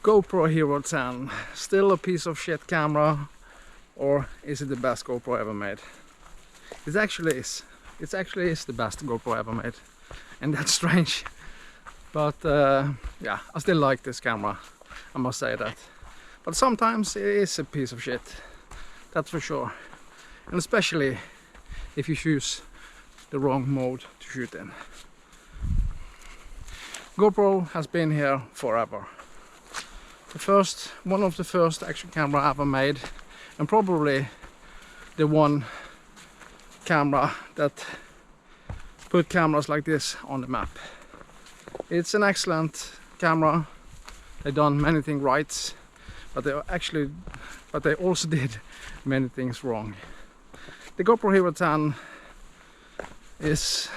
GoPro Hero 10, still a piece of shit camera, or is it the best GoPro ever made? It actually is. It actually is the best GoPro ever made, and that's strange. But yeah, I still like this camera, I must say that. But sometimes it is a piece of shit, that's for sure. And especially if you choose the wrong mode to shoot in. GoPro has been here forever. One of the first action camera I ever made, and probably the one camera that put cameras like this on the map. It's an excellent camera. They've done many things right, but they also did many things wrong. The GoPro Hero 10 is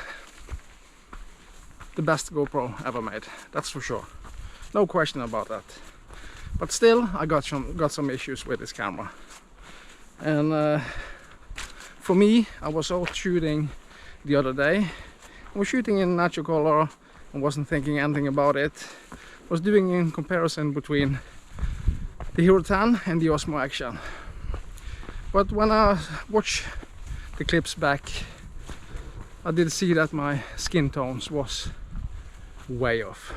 the best GoPro ever made, that's for sure. No question about that. But still, I got some issues with this camera. And for me, I was out shooting the other day. I was shooting in natural color and wasn't thinking anything about it. I was doing a comparison between the Hero 10 and the Osmo Action. But when I watched the clips back, I did see that my skin tones was way off.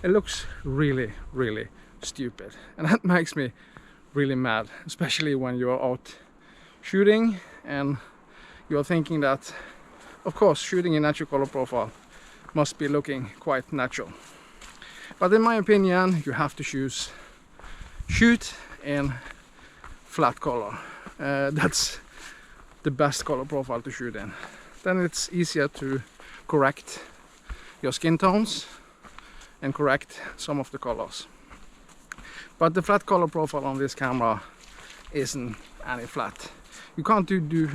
It looks really, really stupid, and that makes me really mad, especially when you're out shooting and you're thinking that, of course, shooting in natural color profile must be looking quite natural. But in my opinion, you have to shoot in flat color. That's the best color profile to shoot in. Then it's easier to correct your skin tones and correct some of the colors. But the flat color profile on this camera isn't any flat. You can't do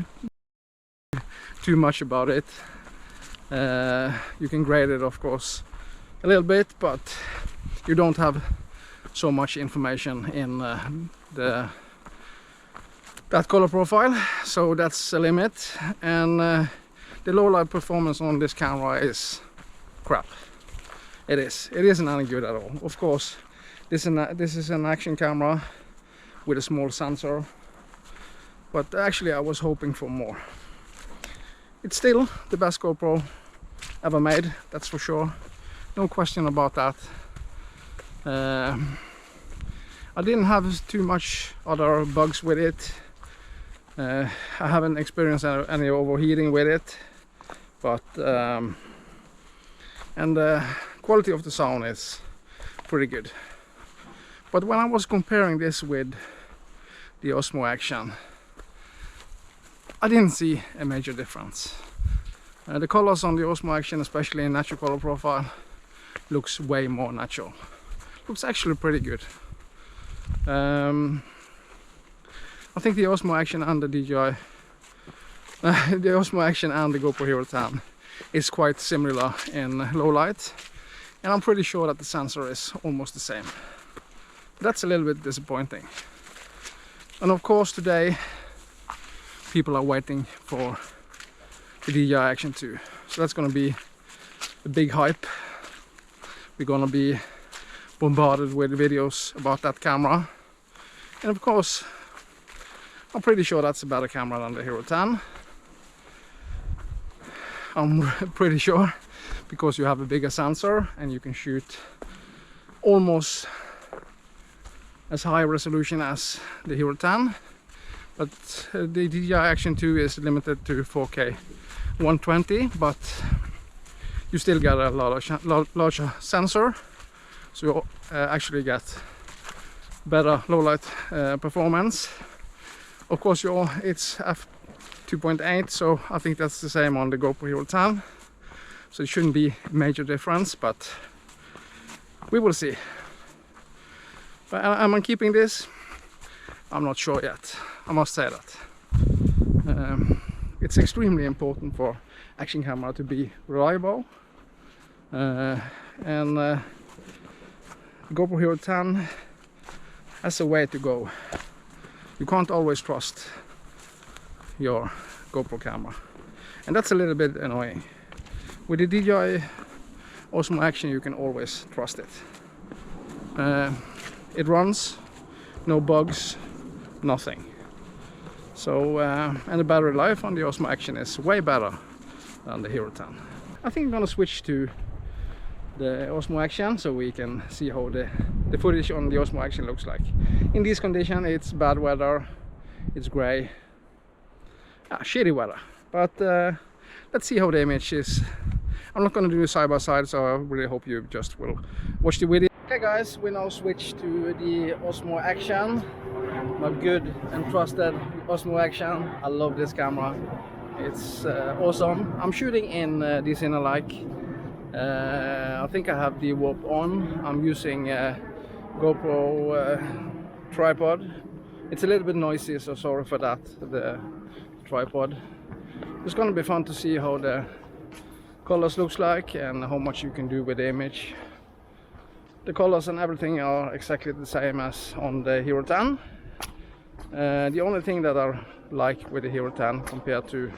too much about it. You can grade it, of course, a little bit, but you don't have so much information in that color profile, so that's a limit. And the low light performance on this camera is crap. It isn't any good at all. Of course, this is an action camera with a small sensor, but actually I was hoping for more. It's still the best GoPro ever made, that's for sure. No question about that. I didn't have too much other bugs with it. I haven't experienced any overheating with it, but and the quality of the sound is pretty good. But when I was comparing this with the Osmo Action, I didn't see a major difference. The colors on the Osmo Action, especially in natural color profile, looks way more natural. Looks actually pretty good. I think the Osmo Action and the Osmo Action and the GoPro Hero 10 is quite similar in low light, and I'm pretty sure that the sensor is almost the same. That's a little bit disappointing. And of course today people are waiting for the Dji Action 2, so that's gonna be a big hype. We're gonna be bombarded with videos about that camera, and of course I'm pretty sure that's a better camera than the Hero 10. I'm pretty sure, because you have a bigger sensor and you can shoot almost as high resolution as the Hero 10. But the Dji Action 2 is limited to 4K 120, but you still get a larger sensor, so you actually get better low light performance. Of course, it's f2.8, so I think that's the same on the GoPro Hero 10, so it shouldn't be a major difference, but we will see. But am I keeping this? I'm not sure yet, I must say that. It's extremely important for action camera to be reliable, and the GoPro Hero 10 has a way to go. You can't always trust your GoPro camera, and that's a little bit annoying. With the Dji Osmo Action you can always trust it. it runs, no bugs, nothing. So and the battery life on the Osmo Action is way better than the Hero 10. I think I'm gonna switch to the Osmo Action so we can see how the footage on the Osmo Action looks like. In this condition, it's bad weather, it's gray, shitty weather, but let's see how the image is. I'm not going to do side by side, so I really hope you just will watch the video. Okay guys, we now switch to the Osmo Action, my good and trusted Osmo Action. I love this camera, it's awesome. I'm shooting in this inner like. I think I have the warp on. I'm using GoPro tripod. It's a little bit noisy, so sorry for that, the tripod. It's gonna be fun to see how the colors looks like and how much you can do with the image. The colors and everything are exactly the same as on the Hero 10. The only thing that I like with the Hero 10 compared to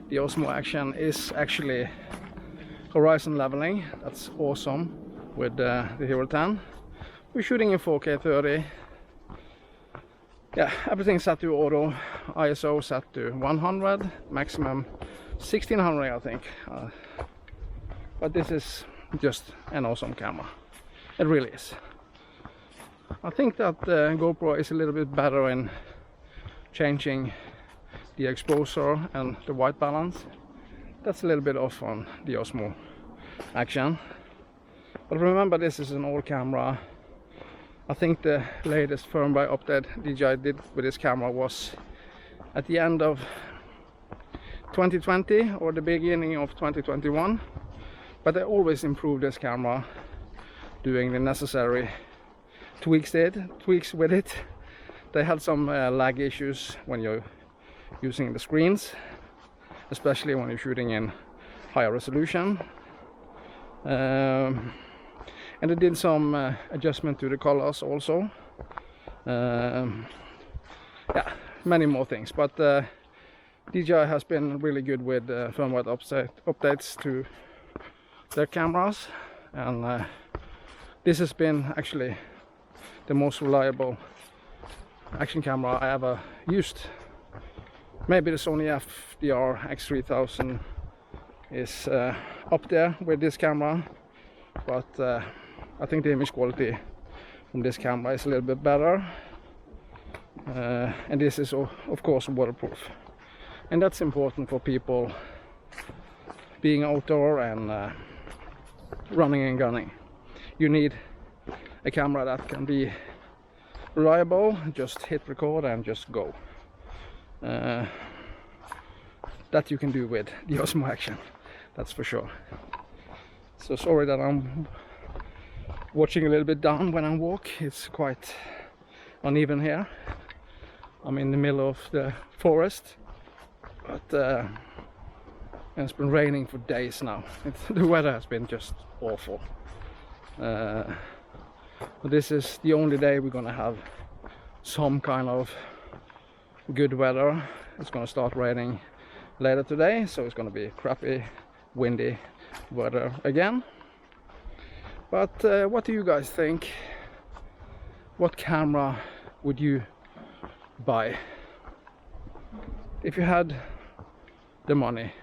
the Osmo Action is actually horizon leveling. That's awesome with the Hero 10. We're shooting in 4K 30. Yeah, everything's set to auto, ISO set to 100, maximum 1600 I think. But this is just an awesome camera. It really is. I think that the GoPro is a little bit better in changing the exposure and the white balance. That's a little bit off on the Osmo Action. But remember, this is an old camera. I think the latest firmware update DJI did with this camera was at the end of 2020 or the beginning of 2021. But they always improve this camera, doing the necessary tweaks with it. They had some lag issues when you're using the screens, especially when you're shooting in higher resolution. And they did some adjustment to the colors also. Yeah, many more things, but DJI has been really good with firmware updates to their cameras, and this has been actually the most reliable action camera I ever used. Maybe the Sony FDR X3000 is up there with this camera, but I think the image quality from this camera is a little bit better, and this is of course waterproof, and that's important for people being outdoor and running and gunning. You need a camera that can be reliable, just hit record and just go. That you can do with the Osmo Action, that's for sure. So sorry that I'm watching a little bit down when I walk. It's quite uneven here. I'm in the middle of the forest, but it's been raining for days now. The weather has been just awful. But this is the only day we're gonna have some kind of good weather. It's gonna start raining later today, so it's gonna be crappy, windy weather again. But what do you guys think? What camera would you buy if you had the money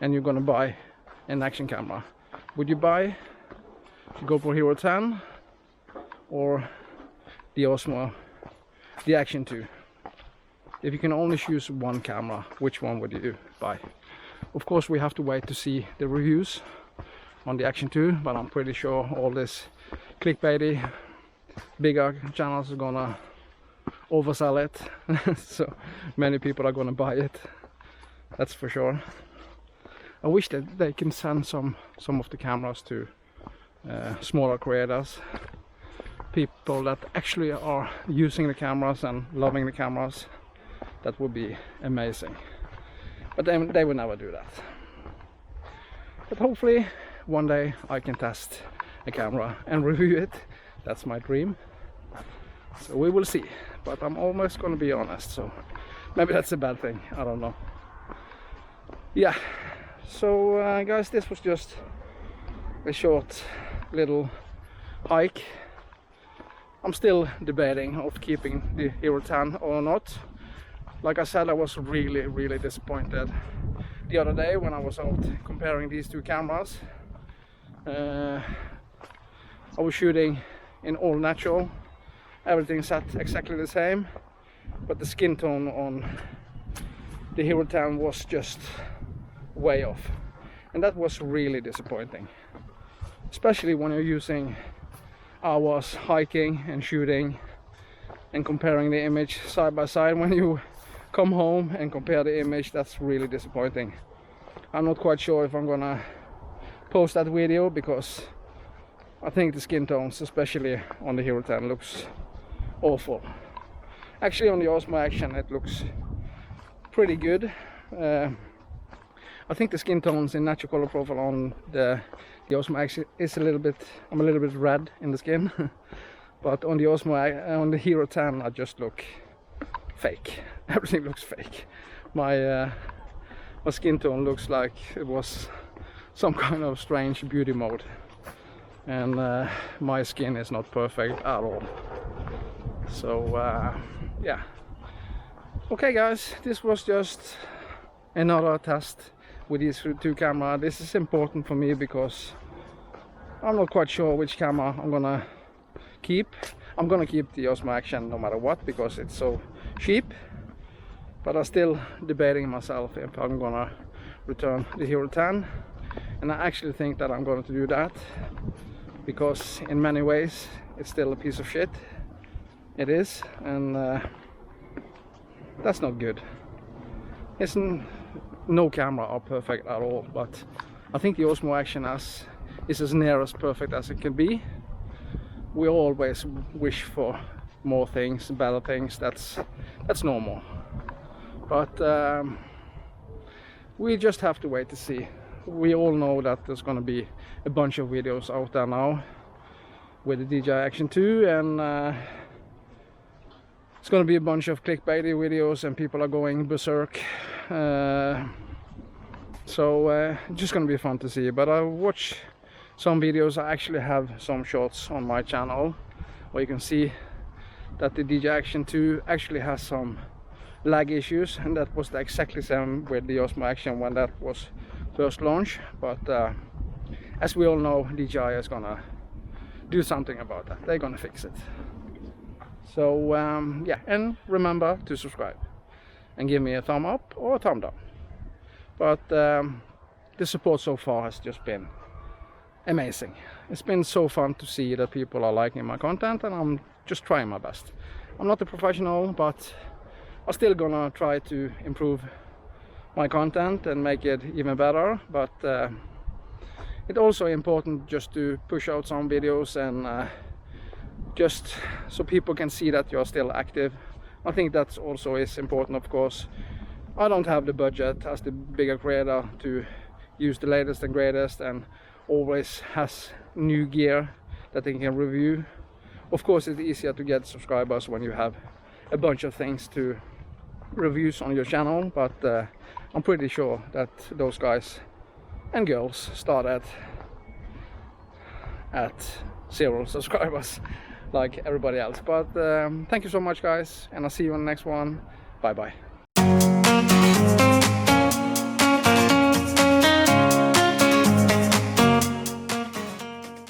and you're gonna buy an action camera? Would you buy the GoPro Hero 10 or the Osmo, the Action 2? If you can only choose one camera, which one would you buy? Of course, we have to wait to see the reviews on the Action 2, but I'm pretty sure all this clickbaity bigger channels are gonna oversell it. So many people are gonna buy it, that's for sure. I wish that they can send some of the cameras to smaller creators, people that actually are using the cameras and loving the cameras. That would be amazing, but they will never do that. But hopefully one day I can test a camera and review it. That's my dream, so we will see. But I'm almost gonna be honest, so maybe that's a bad thing, I don't know. Yeah, so guys, this was just a short little hike I'm still debating of keeping the Hero 10 or not. Like I said, I was really disappointed the other day when I was out comparing these two cameras. I was shooting in all natural, everything sat exactly the same, but the skin tone on the Hero 10 was just way off, and that was really disappointing, especially when you're using hours hiking and shooting and comparing the image side by side. When you come home and compare the image, that's really disappointing. I'm not quite sure if I'm gonna post that video, because I think the skin tones, especially on the Hero 10, looks awful. Actually, on the Osmo Action it looks pretty good. I think the skin tones in natural color profile on the Osmo Action is a little bit, I'm a little bit red in the skin. But on the on the Hero 10 I just look fake. Everything looks fake. My skin tone looks like it was some kind of strange beauty mode, and my skin is not perfect at all. So yeah. Okay guys, this was just another test with these two cameras. This is important for me because I'm not quite sure which camera I'm gonna keep. I'm gonna keep the Osmo Action no matter what, because it's so cheap, but I'm still debating myself if I'm gonna return the Hero 10, and I actually think that I'm going to do that, because in many ways it's still a piece of shit. It is, and that's not good. No camera are perfect at all, but I think the Osmo Action is as near as perfect as it can be. We always wish for more things, better things. That's normal, but we just have to wait to see. We all know that there's going to be a bunch of videos out there now with the Dji Action 2, and it's going to be a bunch of clickbaity videos and people are going berserk. So it's just going to be fun to see. But I watch some videos. I actually have some shots on my channel where you can see that the Dji Action 2 actually has some lag issues, and that was exactly the same with the Osmo Action when that was first launched. But as we all know, DJI is gonna do something about that. They're gonna fix it. So yeah, and remember to subscribe and give me a thumb up or a thumb down. But the support so far has just been amazing. It's been so fun to see that people are liking my content, and I'm just trying my best. I'm not a professional, but I'm still gonna try to improve my content and make it even better. But it's also important just to push out some videos, and just so people can see that you're still active. I think that also is important, of course. I don't have the budget as the bigger creator to use the latest and greatest and always has new gear that they can review. Of course, it's easier to get subscribers when you have a bunch of things to reviews on your channel, but I'm pretty sure that those guys and girls start at 0 subscribers like everybody else. But thank you so much guys, and I'll see you on the next one. Bye bye.